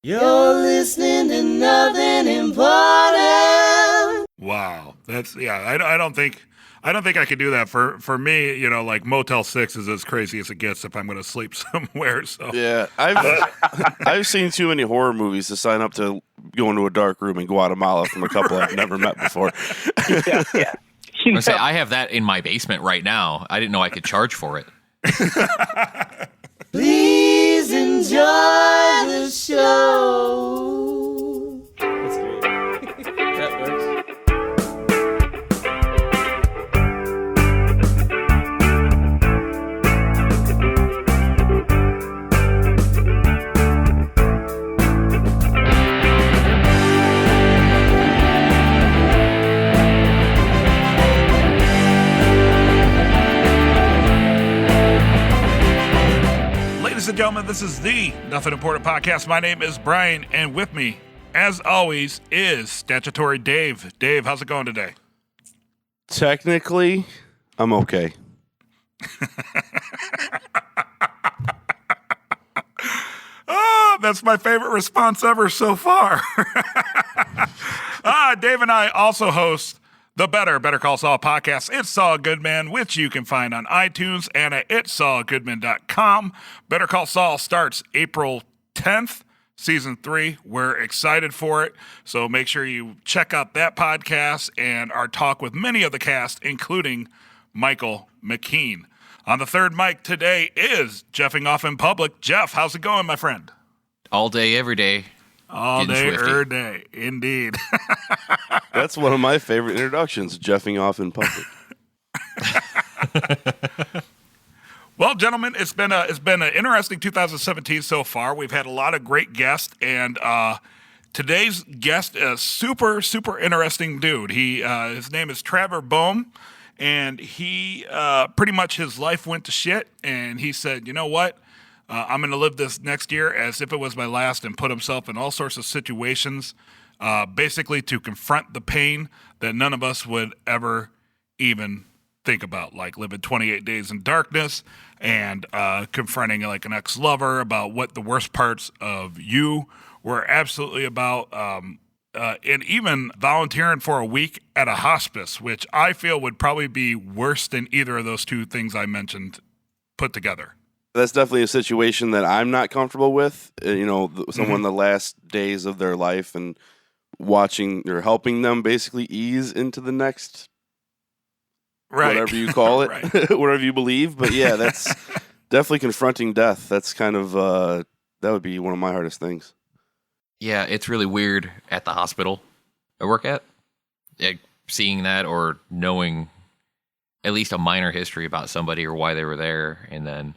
You're listening to nothing important. Wow, I don't think I could do that. For me, like Motel 6 is as crazy as it gets if I'm going to sleep somewhere. So Yeah, I've seen too many horror movies to sign up to go into a dark room in Guatemala from a couple I've never met before. Yeah. I'm gonna say, I have that in my basement right now. I didn't know I could charge for it. Please enjoy the show. That's great. That works. ladies and gentlemen, this is the Nothing Important Podcast. My name is Brian, and with me, as always, is Statutory Dave. Dave, how's it going today? Technically, I'm okay. Oh, that's my favorite response ever so far. Dave and I also host the Better Call Saul podcast, It's Saul Goodman, which you can find on iTunes and at itsaulgoodman.com. Better Call Saul starts April 10th, season 3. We're excited for it, so make sure you check out that podcast and our talk with many of the cast, including Michael McKean. On the third mic today is Jeffing Off in Public. Jeff, how's it going, my friend? All day, every day. All Getting day, swifty. every day, indeed. That's one of my favorite introductions, Jeffing Off in Public. Well, gentlemen, it's been an interesting 2017 so far. We've had a lot of great guests, and today's guest is super interesting dude. His name is Traver Boehm, and he pretty much his life went to shit, and he said, you know what? I'm going to live this next year as if it was my last, and put himself in all sorts of situations, basically to confront the pain that none of us would ever even think about, like living 28 days in darkness and confronting like an ex-lover about what the worst parts of you were absolutely about, and even volunteering for a week at a hospice, which I feel would probably be worse than either of those two things I mentioned put together. That's definitely a situation that I'm not comfortable with. Someone the last days of their life and watching or helping them basically ease into the next, Right. whatever you call it, Right. whatever you believe. But yeah, that's definitely confronting death. That's kind of, that would be one of my hardest things. Yeah, it's really weird at the hospital I work at. Seeing that or knowing at least a minor history about somebody or why they were there, and then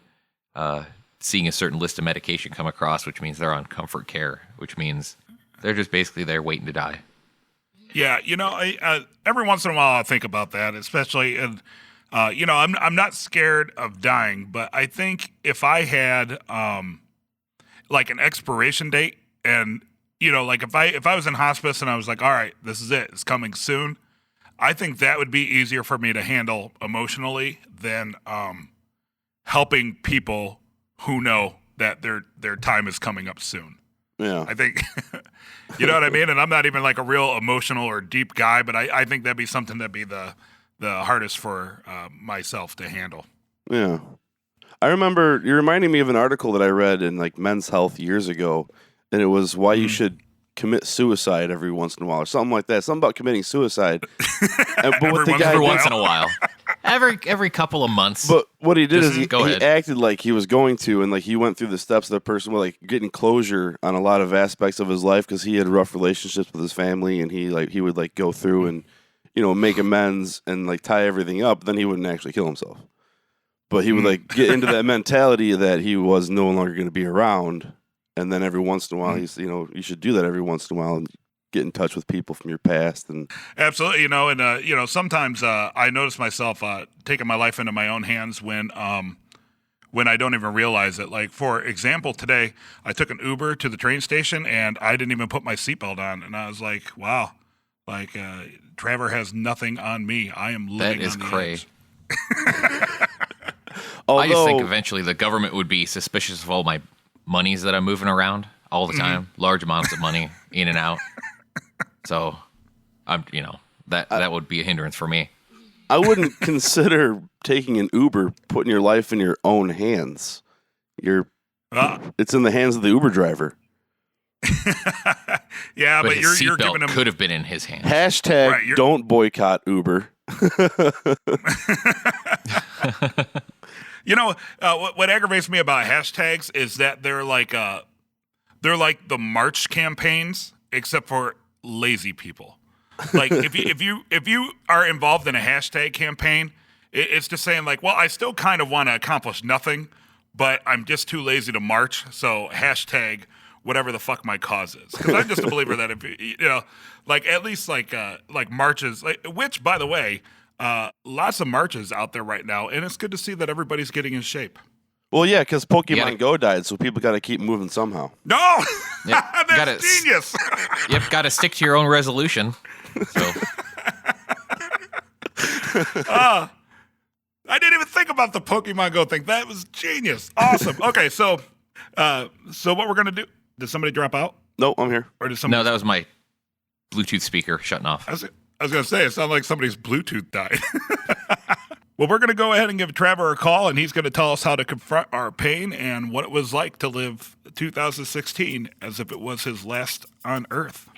seeing a certain list of medication come across, which means they're on comfort care, which means they're just basically there waiting to die. Yeah, I every once in a while I think about that, especially, and I'm not scared of dying, but I think if I had like an expiration date, and like if I was in hospice and I was like, all right, this is it, it's coming soon, I think that would be easier for me to handle emotionally than helping people who know that their time is coming up soon. Yeah. I think, you know what I mean? And I'm not even like a real emotional or deep guy, but I think that'd be something that'd be the hardest for myself to handle. Yeah. I remember you're reminding me of an article that I read in like Men's Health years ago, and it was why you should commit suicide every once in a while or something like that. Something about committing suicide. But what the guy Every did- once in a while. Every couple of months. But what he did is he Go ahead. acted like he was going to, and like he went through the steps of the person, with like getting closure on a lot of aspects of his life because he had rough relationships with his family, and he would like go through and make amends and like tie everything up. Then he wouldn't actually kill himself, but he would like get into that mentality that he was no longer going to be around, and then every once in a while he's you should do that every once in a while and get in touch with people from your past. And Absolutely, and sometimes I notice myself taking my life into my own hands when I don't even realize it. Like, for example, today I took an Uber to the train station and I didn't even put my seatbelt on, and I was like, wow, like Traver has nothing on me. I am living That is on the cray. edge. I just think eventually the government would be suspicious of all my monies that I'm moving around. all the time, large amounts of money in and out. So I'm, that would be a hindrance for me. I wouldn't consider taking an Uber, putting your life in your own hands. It's in the hands of the Uber driver. Yeah, but his you're seatbelt giving him could have been in his hands. Hashtag don't boycott Uber. What aggravates me about hashtags is that they're like the March campaigns, except for lazy people. Like if you are involved in a hashtag campaign, it's just saying like, well, I still kind of want to accomplish nothing, but I'm just too lazy to march. So hashtag whatever the fuck my cause is. Because I'm just a believer that if like at least like marches, which by the way, lots of marches out there right now, and it's good to see that everybody's getting in shape. Well, yeah, because Pokemon Go died, so people got to keep moving somehow. No, Yep, that's genius. Yep, got to stick to your own resolution. So I didn't even think about the Pokemon Go thing. That was genius. Awesome. Okay, so what we're gonna do? Did somebody drop out? No, I'm here. Or did somebody? no, that was my Bluetooth speaker shutting off. I was gonna say it sounded like somebody's Bluetooth died. Well, we're gonna go ahead and give Traver a call, and he's gonna tell us how to confront our pain and what it was like to live 2016 as if it was his last on Earth.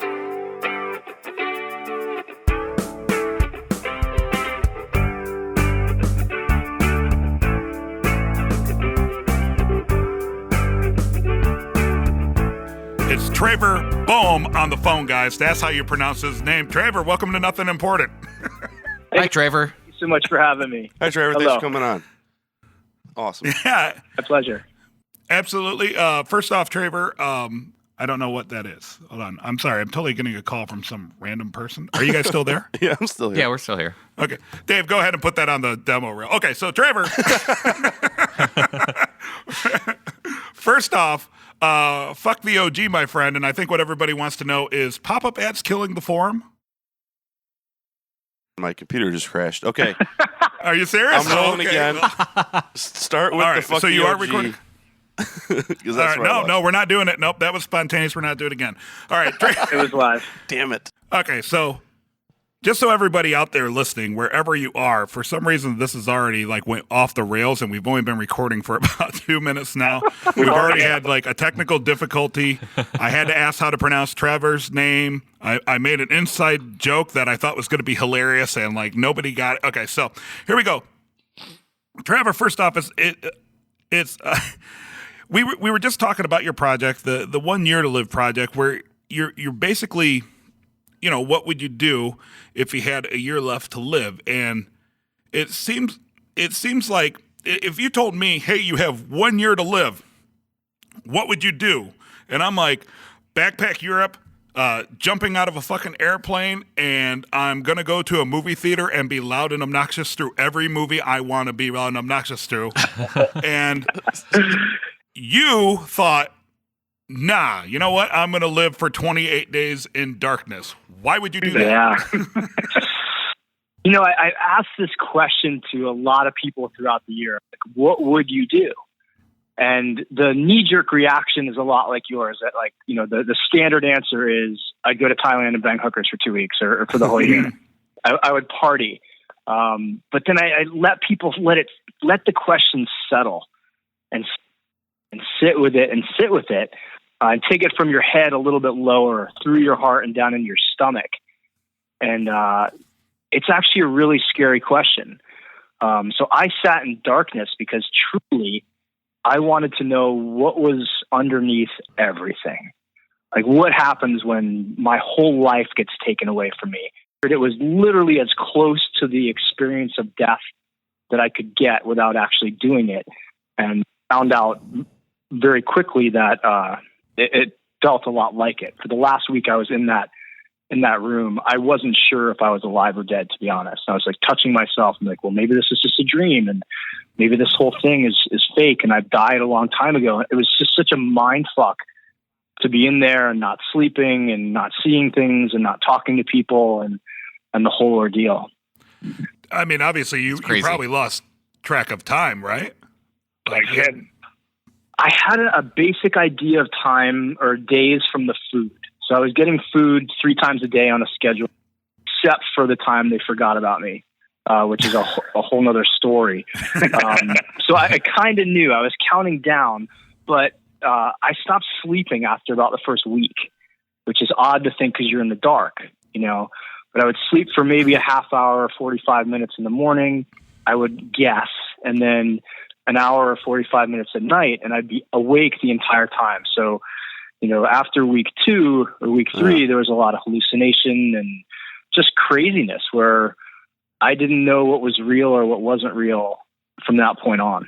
It's Traver Boehm on the phone, guys. That's how you pronounce his name. Traver, welcome to Nothing Important. Hi, Traver. Thank you so much for having me. Hi, Traver. Hello. Thanks for coming on. Awesome. Yeah, My pleasure. absolutely. First off, Traver, I don't know what that is. Hold on. I'm sorry. I'm totally getting a call from some random person. Are you guys still there? Yeah, I'm still here. Yeah, we're still here. Okay. Dave, go ahead and put that on the demo reel. Okay, so Traver. First off, fuck the OG, my friend, and I think what everybody wants to know is pop-up ads killing the forum? My computer just crashed. Okay. Are you serious? I'm rolling Okay. again. Start with All the right, fuck so the you are OG. recording? 'Cause All that's right, where I was. no, we're not doing it. Nope, that was spontaneous. We're not doing it again. All right. It was live. Damn it. Okay, so just so everybody out there listening, wherever you are, for some reason this is already like went off the rails, and we've only been recording for about 2 minutes now. We've already had like a technical difficulty. I had to ask how to pronounce Trevor's name. I made an inside joke that I thought was going to be hilarious, and like nobody got it. Okay, so here we go. Traver, first off, we were just talking about your project, the 1 year to live project, where you're basically, what would you do if you had a year left to live? And it seems like if you told me, hey, you have 1 year to live, what would you do? And I'm like, backpack Europe, jumping out of a fucking airplane, and I'm going to go to a movie theater and be loud and obnoxious through every movie I want to be loud and obnoxious through. And you thought, nah, you know what? I'm going to live for 28 days in darkness. Why would you do that? Yeah. I asked this question to a lot of people throughout the year. Like, what would you do? And the knee-jerk reaction is a lot like yours. That, like, the standard answer is, I'd go to Thailand and bang hookers for 2 weeks or for the whole year. I would party. But then I let people let the question settle and sit with it and take it from your head a little bit lower through your heart and down in your stomach. And it's actually a really scary question. So I sat in darkness because truly I wanted to know what was underneath everything. Like, what happens when my whole life gets taken away from me? It was literally as close to the experience of death that I could get without actually doing it. And found out very quickly that it felt a lot like it. For the last week I was in that room, I wasn't sure if I was alive or dead, to be honest. I was like touching myself and like, well, maybe this is just a dream, and maybe this whole thing is fake, and I've died a long time ago. It was just such a mind fuck to be in there and not sleeping and not seeing things and not talking to people and the whole ordeal. I mean, obviously you probably lost track of time, right? Like, I had a basic idea of time or days from the food. So I was getting food 3 times a day on a schedule, except for the time they forgot about me, which is a whole nother story. So I kind of knew I was counting down, but I stopped sleeping after about the first week, which is odd to think because you're in the dark, but I would sleep for maybe a half hour, 45 minutes in the morning. I would guess, and then an hour or 45 minutes at night, and I'd be awake the entire time. So, after week 2 or week 3, there was a lot of hallucination and just craziness where I didn't know what was real or what wasn't real from that point on.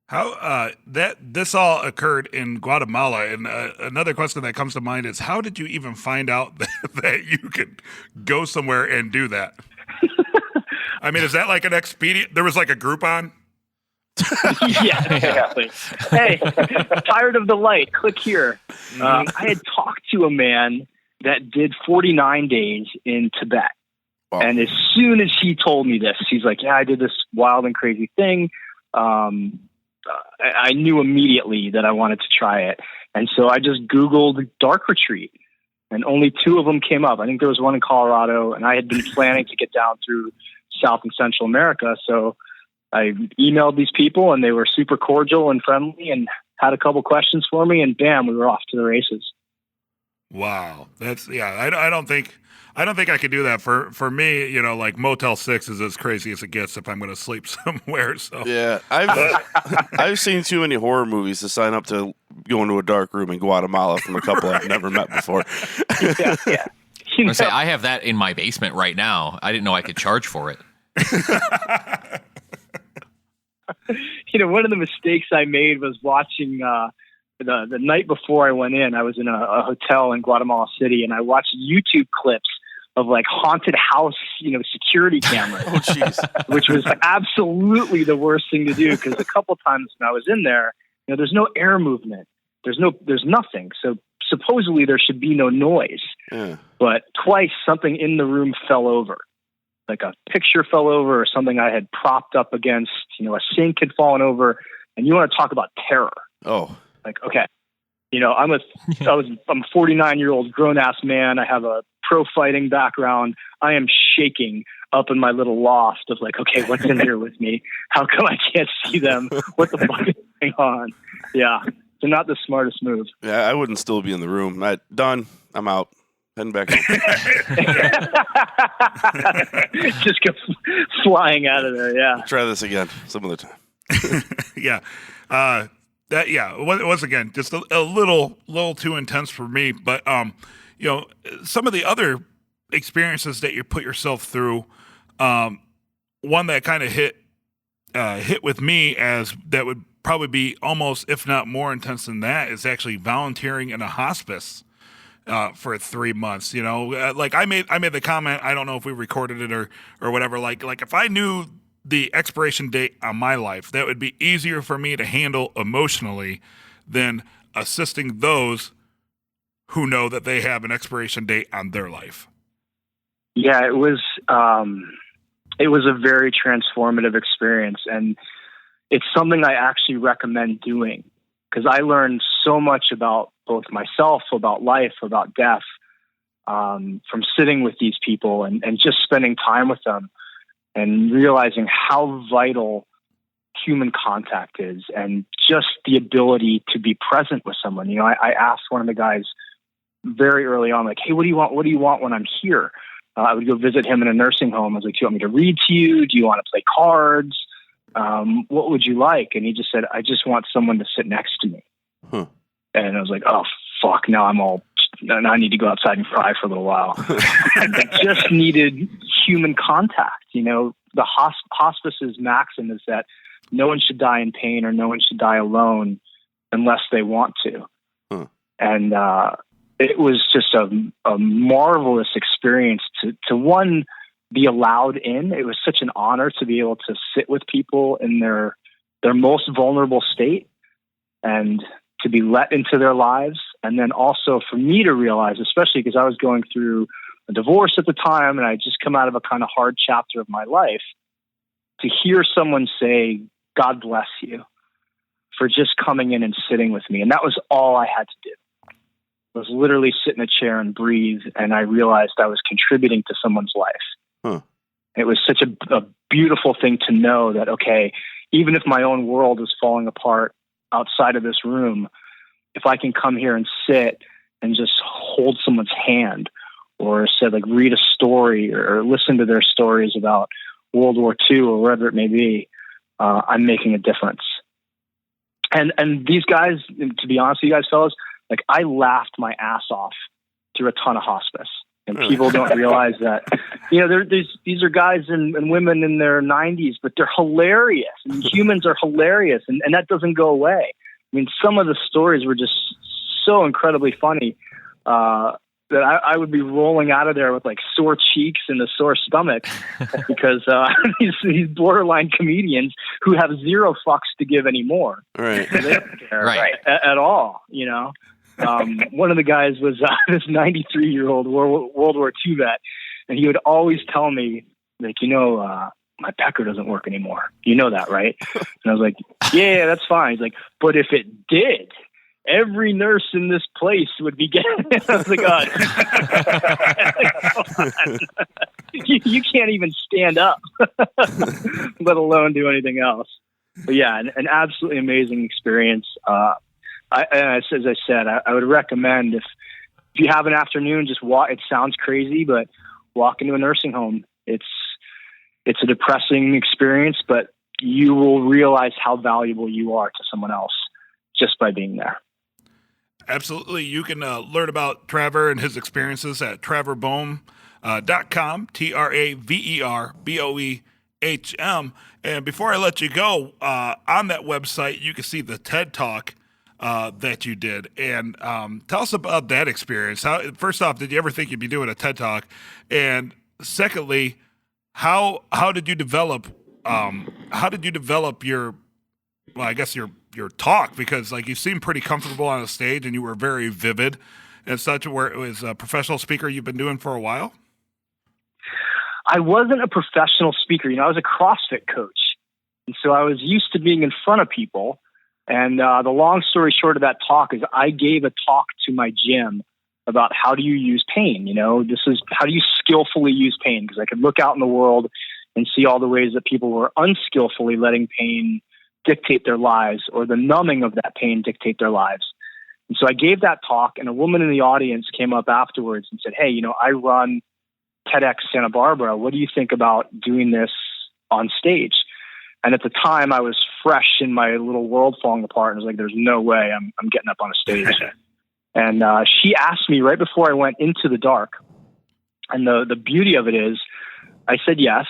How this all occurred in Guatemala, and another question that comes to mind is, how did you even find out that you could go somewhere and do that? I mean, is that like an expedient? There was like a Groupon? Yeah, exactly. Hey, tired of the light, click here. I had talked to a man that did 49 days in Tibet. Wow. And as soon as he told me this, he's like, yeah, I did this wild and crazy thing. I knew immediately that I wanted to try it. And so I just Googled dark retreat, and only 2 of them came up. I think there was one in Colorado, and I had been planning to get down through South and Central America. So I emailed these people, and they were super cordial and friendly and had a couple questions for me, and bam, we were off to the races. Wow. I don't think I could do that. For me, like Motel 6 is as crazy as it gets if I'm going to sleep somewhere. So yeah, I've seen too many horror movies to sign up to go into a dark room in Guatemala from a couple I've never met before. Yeah. I have that in my basement right now. I didn't know I could charge for it. One of the mistakes I made was watching the night before I went in. I was in a hotel in Guatemala City, and I watched YouTube clips of like haunted house, security cameras, which was absolutely the worst thing to do. Because a couple times when I was in there, there's no air movement, there's nothing. So supposedly there should be no noise. Yeah. But twice something in the room fell over. Like a picture fell over or something I had propped up against, a sink had fallen over, and you want to talk about terror. Oh, like, okay, I'm a 49-year-old grown ass man. I have a pro fighting background. I am shaking up in my little loft of like, okay, what's in here with me? How come I can't see them? What the fuck is going on? Yeah. So not the smartest move. Yeah. I wouldn't still be in the room. Done. I'm out. Heading back home. Just go flying out of there. Yeah. Try this again some other time. Yeah. Once again, just a little too intense for me. But some of the other experiences that you put yourself through, one that kind of hit with me as that would probably be almost, if not more intense than that, is actually volunteering in a hospice for 3 months. Like I made the comment. I don't know if we recorded it or whatever. Like if I knew the expiration date on my life, that would be easier for me to handle emotionally than assisting those who know that they have an expiration date on their life. Yeah, it was a very transformative experience, and it's something I actually recommend doing because I learned so much about both myself, about life, about death, from sitting with these people and just spending time with them and realizing how vital human contact is and just the ability to be present with someone. I asked one of the guys very early on, like, hey, what do you want? What do you want when I'm here? I would go visit him in a nursing home. I was like, do you want me to read to you? Do you want to play cards? What would you like? And he just said, I just want someone to sit next to me. Huh. And I was like, oh, fuck, now I need to go outside and cry for a little while. I just needed human contact. The hospice's maxim is that no one should die in pain or no one should die alone unless they want to. Huh. And it was just a marvelous experience to one, be allowed in. It was such an honor to be able to sit with people in their most vulnerable state and to be let into their lives. And then also for me to realize, especially because I was going through a divorce at the time and I just come out of a kind of hard chapter of my life, to hear someone say, God bless you. for just coming in and sitting with me. And that was all I had to do. I was literally sit in a chair and breathe. And I realized I was contributing to someone's life. Huh. It was such a beautiful thing to know that, okay, even if my own world is falling apart outside of this room, if I can come here and sit and just hold someone's hand, or said like read a story or listen to their stories about World War II or wherever it may be, I'm making a difference. And these guys, to be honest with you guys, fellas, like I laughed my ass off through a ton of hospice. And people don't realize that, these are guys and women in their 90s, but they're hilarious. And humans are hilarious. And that doesn't go away. I mean, some of the stories were just so incredibly funny that I would be rolling out of there with like sore cheeks and a sore stomach because these borderline comedians who have zero fucks to give anymore. Right. They don't care at all, One of the guys was this 93-year-old World War II vet, and he would always tell me, like, my pecker doesn't work anymore. You know that, right? And I was like, yeah, that's fine. He's like, but if it did, every nurse in this place would be getting it. I was like, you can't even stand up, let alone do anything else. But yeah, an absolutely amazing experience. As I said, I would recommend if you have an afternoon, just walk. It sounds crazy, but walk into a nursing home. It's a depressing experience, but you will realize how valuable you are to someone else just by being there. Absolutely. You can learn about Traver and his experiences at traverboehm.com, TraverBoehm. And before I let you go, on that website, you can see the TED Talk that you did. And tell us about that experience. First off, did you ever think you'd be doing a TED Talk? And secondly, how did you develop your talk? Because like you seem pretty comfortable on a stage and you were very vivid and such. Where it was a professional speaker you've been doing for a while? I wasn't a professional speaker. I was a CrossFit coach. And so I was used to being in front of people. And the long story short of that talk is I gave a talk to my gym about how do you use pain? This is how do you skillfully use pain? Because I could look out in the world and see all the ways that people were unskillfully letting pain dictate their lives, or the numbing of that pain dictate their lives. And so I gave that talk, and a woman in the audience came up afterwards and said, hey, I run TEDx Santa Barbara. What do you think about doing this on stage? And at the time I was fresh in my little world falling apart, and I was like, there's no way I'm getting up on a stage. And she asked me right before I went into the dark. And the beauty of it is I said yes.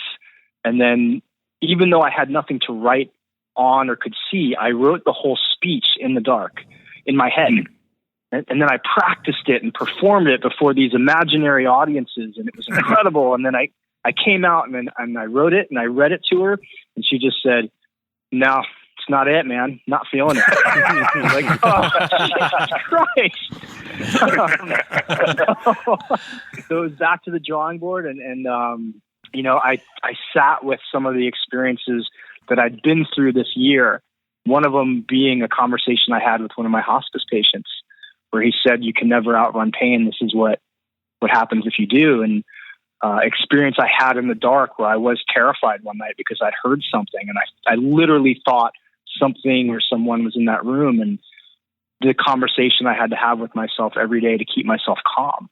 And then even though I had nothing to write on or could see, I wrote the whole speech in the dark in my head. And then I practiced it and performed it before these imaginary audiences. And it was incredible. And then I came out and I wrote it and I read it to her. And she just said, no, it's not it, man. Not feeling it. I was like, oh, Jesus Christ. So it was back to the drawing board. And I sat with some of the experiences that I'd been through this year. One of them being a conversation I had with one of my hospice patients where he said, you can never outrun pain. This is what happens if you do. And experience I had in the dark where I was terrified one night because I'd heard something and I literally thought something or someone was in that room, and the conversation I had to have with myself every day to keep myself calm.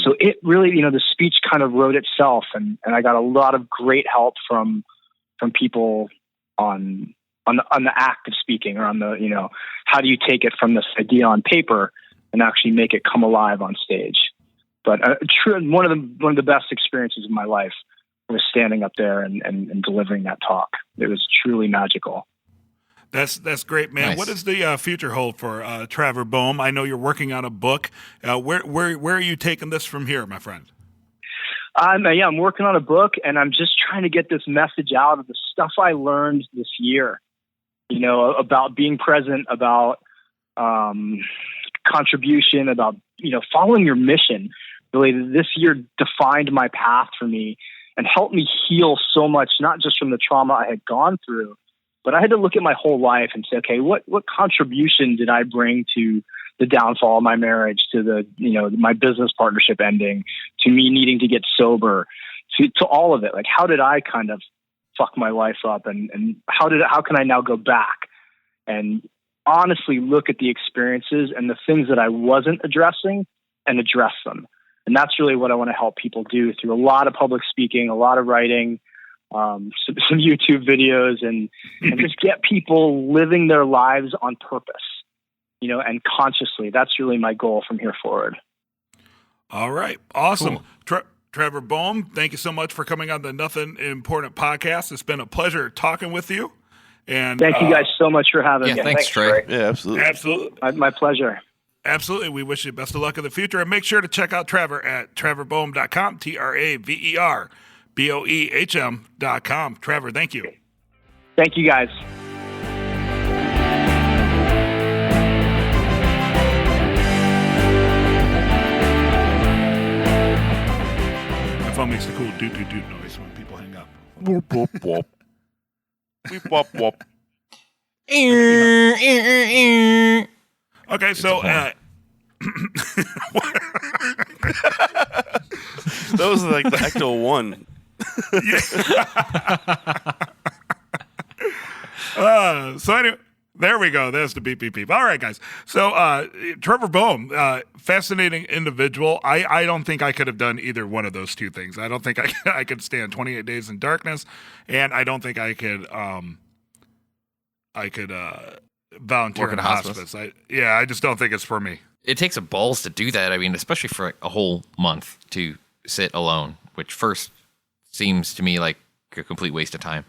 So it really, the speech kind of wrote itself, and I got a lot of great help from people on the act of speaking, or on the, how do you take it from this idea on paper and actually make it come alive on stage. But one of the best experiences of my life was standing up there and delivering that talk. It was truly magical. That's great, man. Nice. What does the future hold for Traver Boehm? I know you're working on a book. Where are you taking this from here, my friend? I'm working on a book, and I'm just trying to get this message out of the stuff I learned this year, about being present, about contribution, about, following your mission. Really, this year defined my path for me and helped me heal so much, not just from the trauma I had gone through, But I had to look at my whole life and say, okay, what contribution did I bring to the downfall of my marriage, to my business partnership ending, to me needing to get sober, to all of it? Like, how did I kind of fuck my life up, and how can I now go back and honestly look at the experiences and the things that I wasn't addressing and address them? And that's really what I want to help people do through a lot of public speaking, a lot of writing, some YouTube videos, and just get people living their lives on purpose, and consciously. That's really my goal from here forward. All right. Awesome. Cool. Traver Boehm, thank you so much for coming on the Nothing Important podcast. It's been a pleasure talking with you. And thank you guys so much for having me. Thanks, Trey. Yeah, absolutely. Absolutely. My pleasure. Absolutely. We wish you best of luck in the future. And make sure to check out Traver at traverboehm.com, TraverBoehm.com. Traver, thank you. Thank you, guys. My phone makes the cool doot-doot-doot noise when people hang up. Whoop, whoop, whoop. Weep, wop, wop. Okay, so That was like the Ecto 1. So anyway, there we go. There's the beep, beep, beep. All right, guys. So Traver Boehm, fascinating individual. I don't think I could have done either one of those two things. I don't think I could stand 28 Days in Darkness, and I don't think I could volunteer Work in in a a hospice. I just don't think it's for me. It takes a balls to do that. I mean, especially for a whole month to sit alone, which first seems to me like a complete waste of time.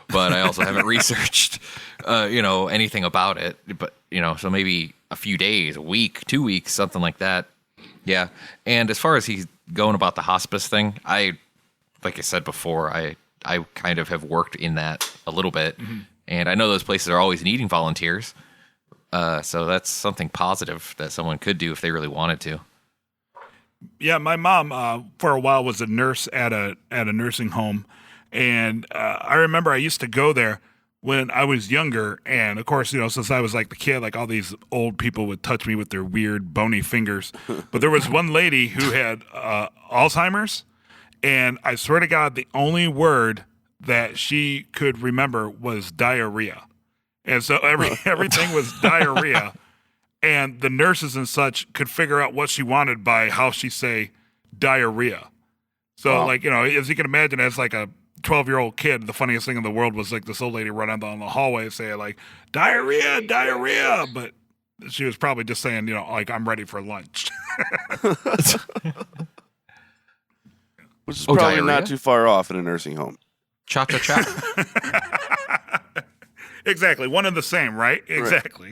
But I also haven't researched, anything about it. But, so maybe a few days, a week, 2 weeks, something like that. Yeah. And as far as he's going about the hospice thing, like I said before, I kind of have worked in that a little bit. Mm-hmm. And I know those places are always needing volunteers. So that's something positive that someone could do if they really wanted to. Yeah, my mom for a while was a nurse at a nursing home, and I remember I used to go there when I was younger, and of course, since I was like the kid, like all these old people would touch me with their weird bony fingers. But there was one lady who had Alzheimer's, and I swear to God, the only word that she could remember was diarrhea. And so everything was diarrhea. And the nurses and such could figure out what she wanted by how she say diarrhea. So, as you can imagine, as like a 12-year-old kid, the funniest thing in the world was like this old lady running down the hallway saying like, diarrhea, diarrhea. But she was probably just saying, like, I'm ready for lunch. Which is probably diarrhea? not too far off in a nursing home. Cha-cha-cha. Exactly. One and the same, right? Exactly.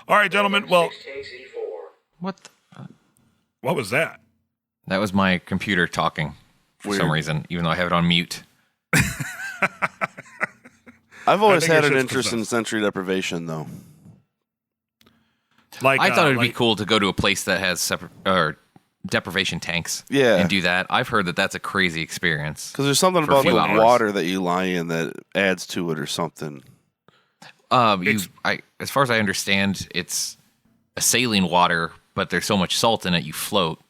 All right, gentlemen. Well, What was that? That was my computer talking for some reason, even though I have it on mute. I've always had an it's interest in sensory deprivation, though. Like I thought it would be cool to go to a place that has deprivation tanks Yeah. and do that. I've heard that that's a crazy experience. Because there's something For a about few the hours. water that you lie in that adds to it or something. As far as I understand, it's a saline water, but there's so much salt in it you float.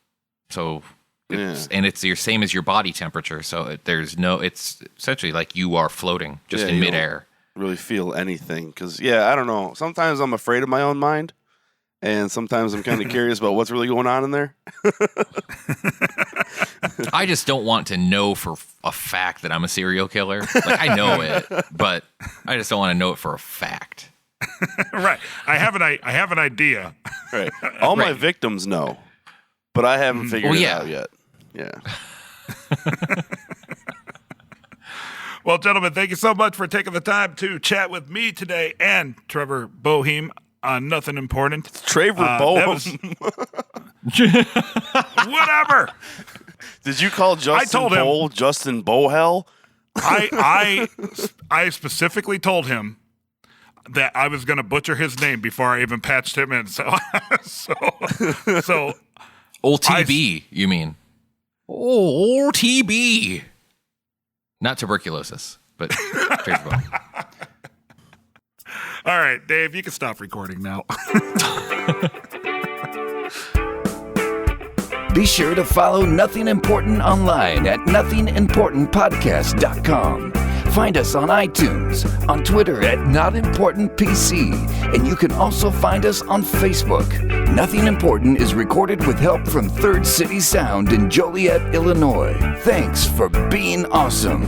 So, it's your same as your body temperature. So it's essentially like you are floating just in you midair. don't really feel anything. Because, I don't know. Sometimes I'm afraid of my own mind. And sometimes I'm kind of curious about what's really going on in there. I just don't want to know for a fact that I'm a serial killer. Like, I know it, but I just don't want to know it for a fact. Right. I have an idea. Right. All my Right. victims know, but I haven't figured it out yet. Yeah. Well, gentlemen, thank you so much for taking the time to chat with me today and Traver Boehm on Nothing Important. Traver Boehm. Whatever. Did you call Justin told him- Bowl Justin Bohell? I specifically told him that I was going to butcher his name before I even patched him in. So Old TB, you mean? Oh, TB. Not tuberculosis. but Traver Boehm. All right, Dave, you can stop recording now. Be sure to follow Nothing Important online at nothingimportantpodcast.com. Find us on iTunes, on Twitter at NotImportantPC, and you can also find us on Facebook. Nothing Important is recorded with help from Third City Sound in Joliet, Illinois. Thanks for being awesome.